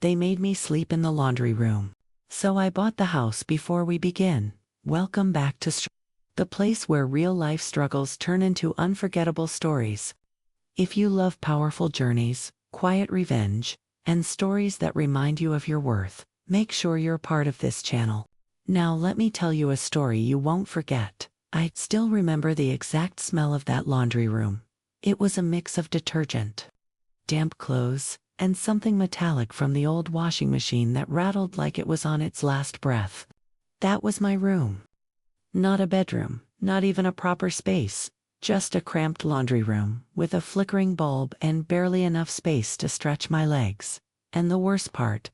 They made me sleep in the laundry room. So I bought the house before we begin. Welcome back to the place where real-life struggles turn into unforgettable stories. If you love powerful journeys, quiet revenge, and stories that remind you of your worth, make sure you're part of this channel. Now let me tell you a story you won't forget. I still remember the exact smell of that laundry room. It was a mix of detergent, damp clothes, and something metallic from the old washing machine that rattled like it was on its last breath. That was my room. Not a bedroom, not even a proper space, just a cramped laundry room with a flickering bulb and barely enough space to stretch my legs. And the worst part,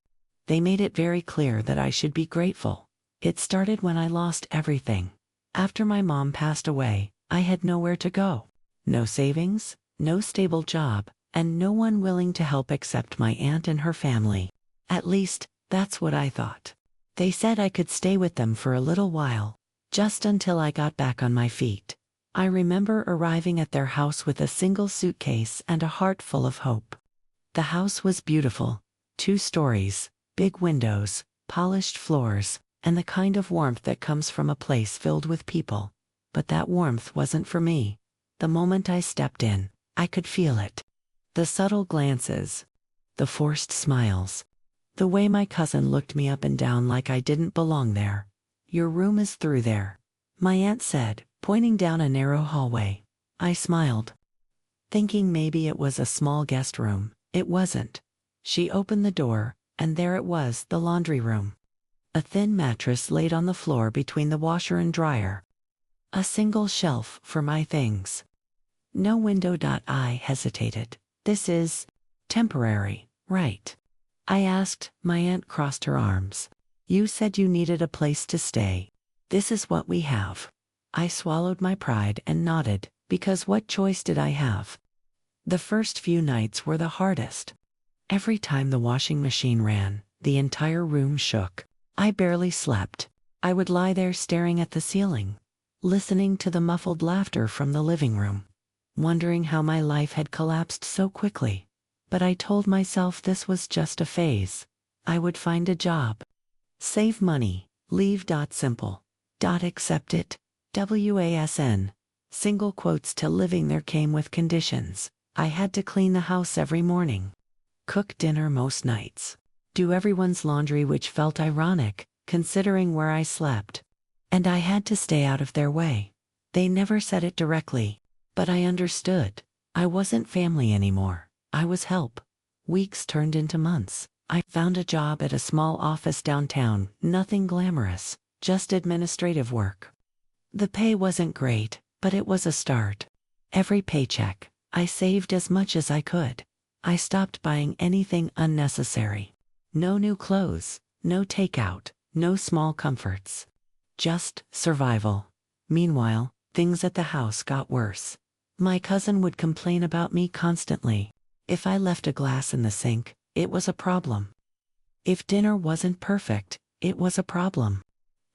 they made it very clear that I should be grateful. It started when I lost everything. After my mom passed away, I had nowhere to go. No savings, no stable job, and no one willing to help except my aunt and her family. At least, that's what I thought. They said I could stay with them for a little while, just until I got back on my feet. I remember arriving at their house with a single suitcase and a heart full of hope. The house was beautiful, 2 stories, big windows, polished floors, and the kind of warmth that comes from a place filled with people. But that warmth wasn't for me. The moment I stepped in, I could feel it. The subtle glances, the forced smiles, the way my cousin looked me up and down like I didn't belong there. "Your room is through there," my aunt said, pointing down a narrow hallway. I smiled, thinking maybe it was a small guest room. It wasn't. She opened the door, and there it was, the laundry room. A thin mattress laid on the floor between the washer and dryer. A single shelf for my things. No window. I hesitated. "This is temporary, right?" I asked. My aunt crossed her arms. "You said you needed a place to stay. This is what we have." I swallowed my pride and nodded, because what choice did I have? The first few nights were the hardest. Every time the washing machine ran, the entire room shook. I barely slept. I would lie there staring at the ceiling, listening to the muffled laughter from the living room, wondering how my life had collapsed so quickly. But I told myself this was just a phase. I would find a job, save money, leave. Simple. Accept it. WASN. Single quotes to living there came with conditions. I had to clean the house every morning, cook dinner most nights, do everyone's laundry, which felt ironic, considering where I slept. And I had to stay out of their way. They never said it directly, but I understood. I wasn't family anymore. I was help. Weeks turned into months. I found a job at a small office downtown, nothing glamorous, just administrative work. The pay wasn't great, but it was a start. Every paycheck, I saved as much as I could. I stopped buying anything unnecessary. No new clothes, no takeout, no small comforts. Just survival. Meanwhile, things at the house got worse. My cousin would complain about me constantly. If I left a glass in the sink, it was a problem. If dinner wasn't perfect, it was a problem.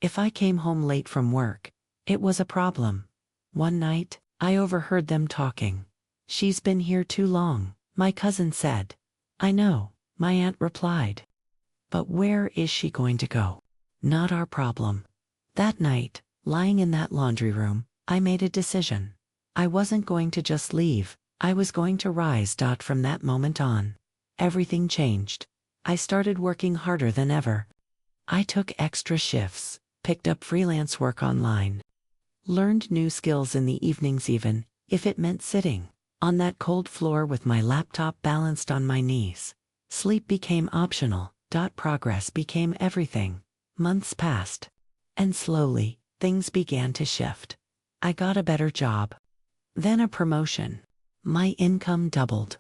If I came home late from work, it was a problem. One night, I overheard them talking. "She's been here too long," my cousin said. "I know," my aunt replied. "But where is she going to go?" Not our problem. That night, lying in that laundry room, I made a decision. I wasn't going to just leave. I was going to rise. From that moment on, everything changed. I started working harder than ever. I took extra shifts, picked up freelance work online, learned new skills in the evenings, even if it meant sitting on that cold floor with my laptop balanced on my knees. Sleep became optional. Progress became everything. Months passed, and slowly, things began to shift. I got a better job, then a promotion. My income doubled,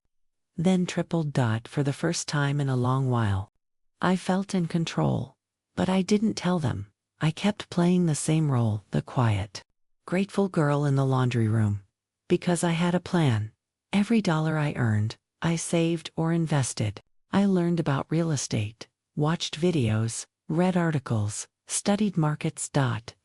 then tripled. For the first time in a long while, I felt in control. But I didn't tell them. I kept playing the same role, the quiet, grateful girl in the laundry room. Because I had a plan. Every dollar I earned, I saved or invested. I learned about real estate, watched videos, read articles, studied markets.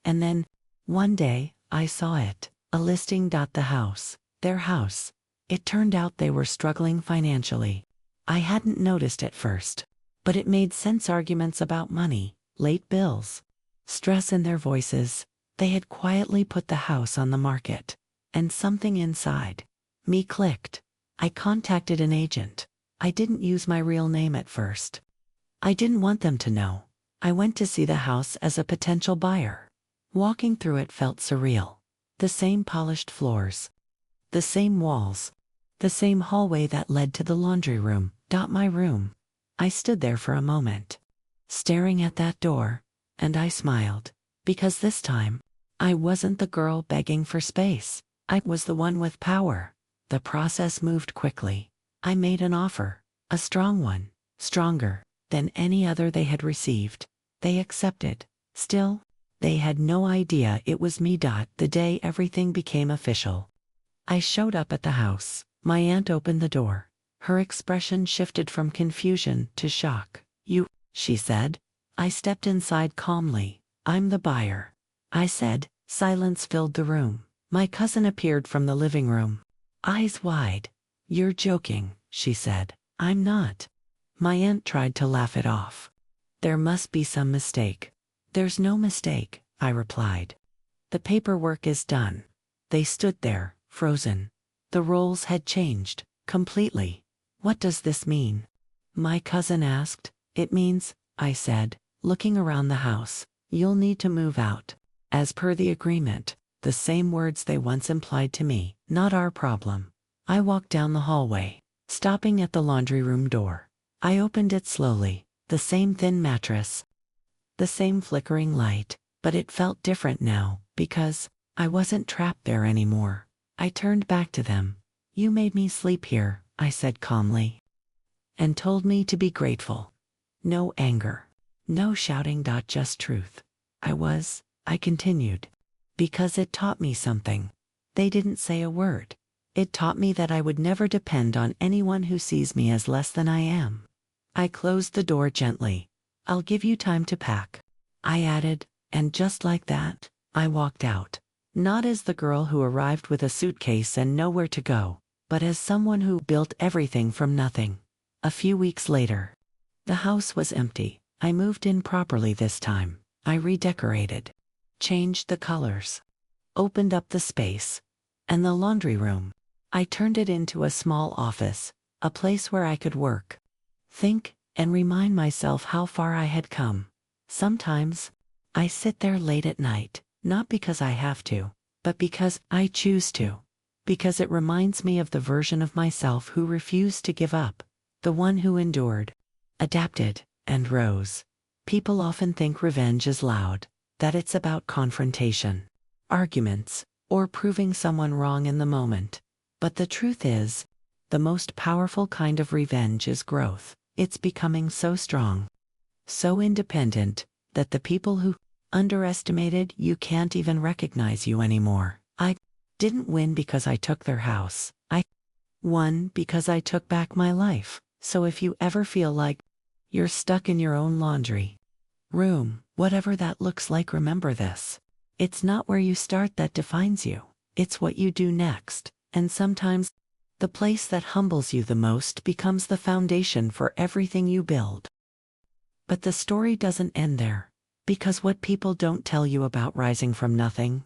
And then, one day, I saw it. A listing. The house. Their house. It turned out they were struggling financially. I hadn't noticed at first, but it made sense. Arguments about money, late bills, stress in their voices. They had quietly put the house on the market. And something inside me clicked. I contacted an agent. I didn't use my real name at first. I didn't want them to know. I went to see the house as a potential buyer. Walking through it felt surreal. The same polished floors, the same walls, the same hallway that led to the laundry room. My room. I stood there for a moment, staring at that door, and I smiled, because this time, I wasn't the girl begging for space. I was the one with power. The process moved quickly. I made an offer, a strong one, stronger than any other they had received. They accepted. Still, they had no idea it was me. The day everything became official, I showed up at the house. My aunt opened the door. Her expression shifted from confusion to shock. "You," she said. I stepped inside calmly. "I'm the buyer," I said. Silence filled the room. My cousin appeared from the living room, eyes wide. "You're joking," she said. "I'm not." My aunt tried to laugh it off. "There must be some mistake." "There's no mistake," I replied. "The paperwork is done." They stood there, frozen. The roles had changed, completely. "What does this mean?" my cousin asked. "It means," I said, looking around the house, "you'll need to move out. As per the agreement." The same words they once implied to me. "Not our problem." I walked down the hallway, stopping at the laundry room door. I opened it slowly. The same thin mattress, the same flickering light, but it felt different now, because I wasn't trapped there anymore. I turned back to them. "You made me sleep here," I said calmly, "and told me to be grateful. No anger, no shouting. Just truth." I continued, "because it taught me something." They didn't say a word. It taught me that I would never depend on anyone who sees me as less than I am. I closed the door gently. "I'll give you time to pack," I added, and just like that, I walked out. Not as the girl who arrived with a suitcase and nowhere to go, but as someone who built everything from nothing. A few weeks later, the house was empty. I moved in properly this time. I redecorated, changed the colors, opened up the space, and the laundry room. I turned it into a small office, a place where I could work, think, and remind myself how far I had come. Sometimes, I sit there late at night, not because I have to, but because I choose to. Because it reminds me of the version of myself who refused to give up, the one who endured, adapted, and rose. People often think revenge is loud, that it's about confrontation, arguments, or proving someone wrong in the moment. But the truth is, the most powerful kind of revenge is growth. It's becoming so strong, so independent, that the people who underestimated you can't even recognize you anymore. I didn't win because I took their house. I won because I took back my life. So if you ever feel like you're stuck in your own laundry room, whatever that looks like, remember this. It's not where you start that defines you. It's what you do next. And sometimes, the place that humbles you the most becomes the foundation for everything you build. But the story doesn't end there. Because what people don't tell you about rising from nothing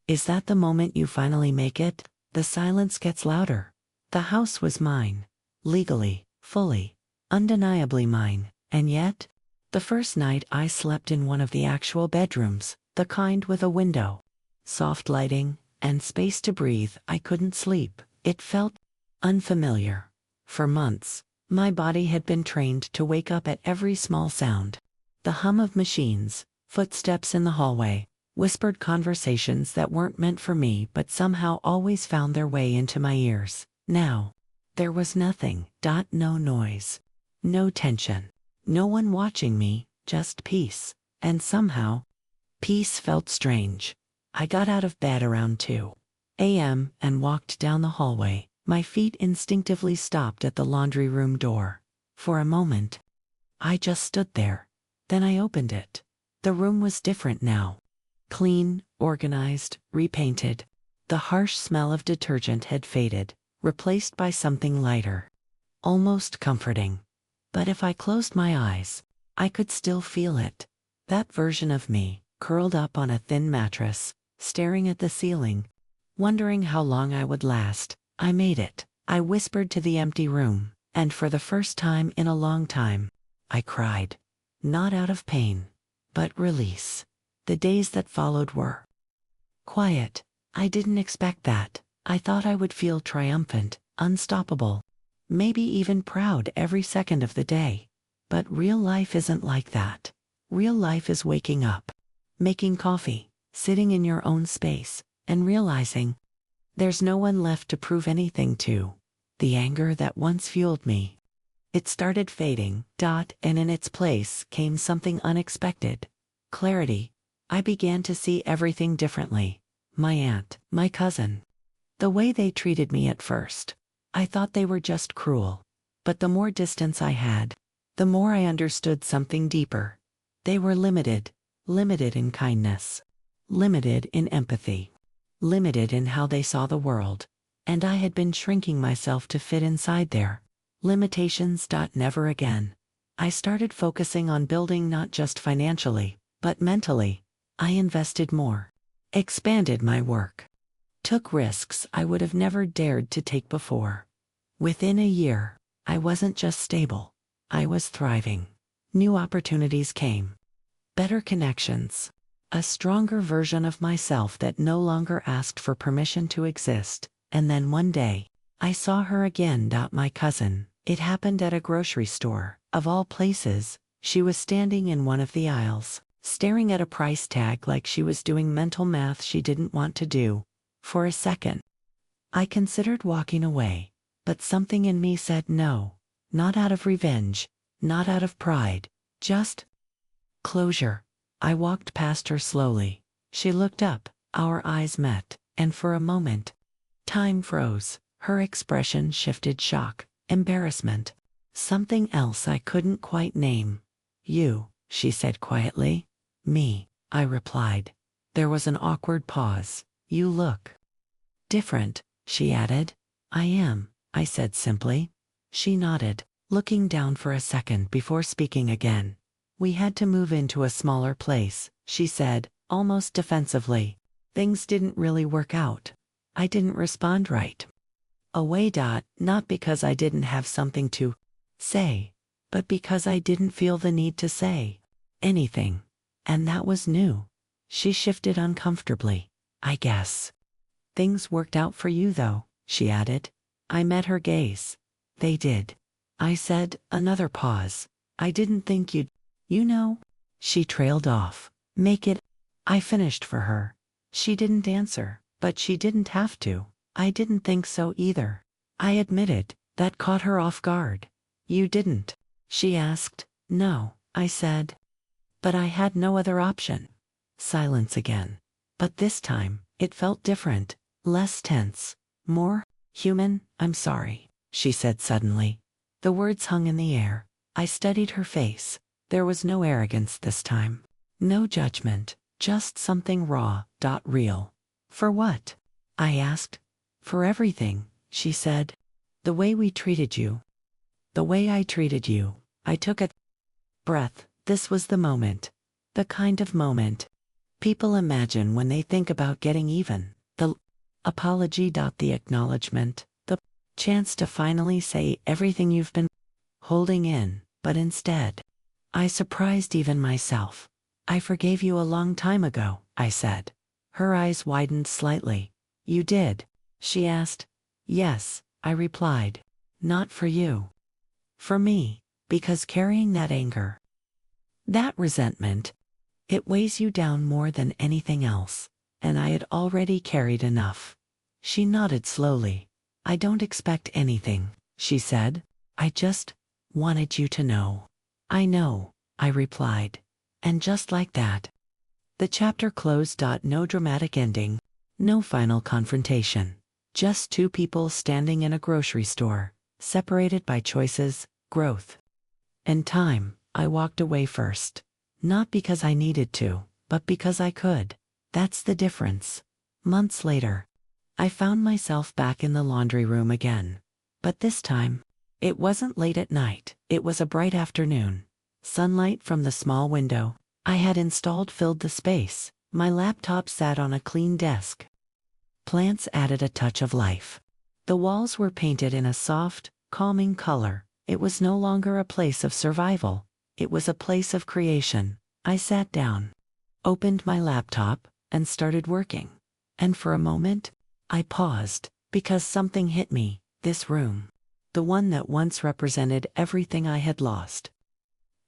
is that the moment you finally make it, the silence gets louder. The house was mine. Legally, fully, undeniably mine. And yet, the first night I slept in one of the actual bedrooms, the kind with a window, soft lighting, and space to breathe, I couldn't sleep. It felt unfamiliar. For months, my body had been trained to wake up at every small sound. The hum of machines, footsteps in the hallway, whispered conversations that weren't meant for me but somehow always found their way into my ears. Now, there was nothing. No noise, no tension, no one watching me, just peace. And somehow, peace felt strange. I got out of bed around 2 a.m. and walked down the hallway. My feet instinctively stopped at the laundry room door. For a moment, I just stood there. Then I opened it. The room was different now. Clean, organized, repainted. The harsh smell of detergent had faded, replaced by something lighter, almost comforting. But if I closed my eyes, I could still feel it. That version of me, curled up on a thin mattress, staring at the ceiling, wondering how long I would last. I made it. I whispered to the empty room, and for the first time in a long time, I cried. Not out of pain, but release. The days that followed were quiet. I didn't expect that. I thought I would feel triumphant, unstoppable, maybe even proud every second of the day. But real life isn't like that. Real life is waking up, making coffee, sitting in your own space, and realizing there's no one left to prove anything to. The anger that once fueled me, it started fading, and in its place came something unexpected. Clarity. I began to see everything differently. My aunt, my cousin, the way they treated me at first. I thought they were just cruel. But the more distance I had, the more I understood something deeper. They were limited in kindness, limited in empathy, limited in how they saw the world. And I had been shrinking myself to fit inside their limitations. Never again. I started focusing on building not just financially, but mentally. I invested more, expanded my work, took risks I would have never dared to take before. Within a year, I wasn't just stable, I was thriving. New opportunities came, better connections, a stronger version of myself that no longer asked for permission to exist. And then one day, I saw her again. My cousin. It happened at a grocery store. Of all places, she was standing in one of the aisles, staring at a price tag like she was doing mental math she didn't want to do. For a second, I considered walking away, but something in me said no, not out of revenge, not out of pride, just closure. I walked past her slowly. She looked up, our eyes met, and for a moment, time froze. Her expression shifted: shock, embarrassment, something else I couldn't quite name. You, she said quietly. Me, I replied. There was an awkward pause. You look different, she added. I am, I said simply. She nodded, looking down for a second before speaking again. We had to move into a smaller place, she said, almost defensively. Things didn't really work out. I didn't respond right away. Not because I didn't have something to say, but because I didn't feel the need to say anything. And that was new. She shifted uncomfortably. I guess things worked out for you though, she added. I met her gaze. They did. I said. Another pause. I didn't think you'd, you know. She trailed off. Make it. I finished for her. She didn't answer, but she didn't have to. I didn't think so either. I admitted. That caught her off guard. You didn't? She asked. No, I said. But I had no other option. Silence again. But this time, it felt different, less tense, more human. I'm sorry, she said suddenly. The words hung in the air. I studied her face. There was no arrogance this time. No judgment, just something raw, real. For what? I asked. For everything, she said. The way we treated you. The way I treated you. I took a breath. This was the moment. The kind of moment people imagine when they think about getting even. The apology. The acknowledgement. The chance to finally say everything you've been holding in. But instead, I surprised even myself. I forgave you a long time ago, I said. Her eyes widened slightly. You did? She asked. Yes, I replied. Not for you. For me, because carrying that anger, that resentment, it weighs you down more than anything else, and I had already carried enough. She nodded slowly. I don't expect anything, she said. I just wanted you to know. I know, I replied. And just like that, the chapter closed. No dramatic ending, no final confrontation. Just two people standing in a grocery store, separated by choices, growth, and time. I walked away first. Not because I needed to, but because I could. That's the difference. Months later, I found myself back in the laundry room again. But this time, It wasn't late at night, it was a bright afternoon. Sunlight from the small window I had installed filled the space. My laptop sat on a clean desk. Plants added a touch of life. The walls were painted in a soft, calming color. It was no longer a place of survival. It was a place of creation. I sat down, opened my laptop, and started working. And for a moment, I paused, because something hit me. This room, the one that once represented everything I had lost,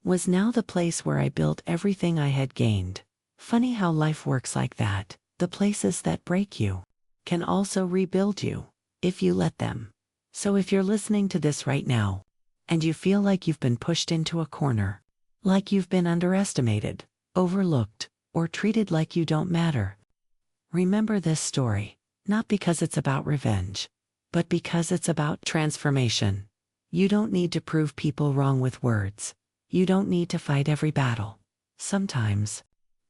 was now the place where I built everything I had gained. Funny how life works like that. The places that break you can also rebuild you, if you let them. So if you're listening to this right now, and you feel like you've been pushed into a corner, like you've been underestimated, overlooked, or treated like you don't matter, remember this story, not because it's about revenge, but because it's about transformation. You don't need to prove people wrong with words. You don't need to fight every battle. Sometimes,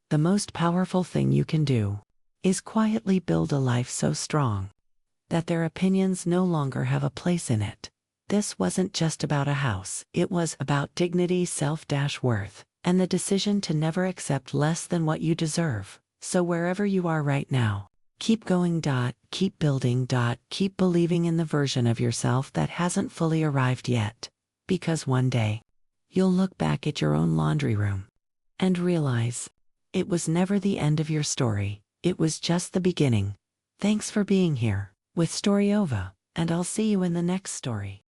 the most powerful thing you can do is quietly build a life so strong that their opinions no longer have a place in it. This wasn't just about a house, it was about dignity, self-worth, and the decision to never accept less than what you deserve. So wherever you are right now, keep going, keep building, keep believing in the version of yourself that hasn't fully arrived yet. Because one day, you'll look back at your own laundry room and realize it was never the end of your story, it was just the beginning. Thanks for being here with Storyova, and I'll see you in the next story.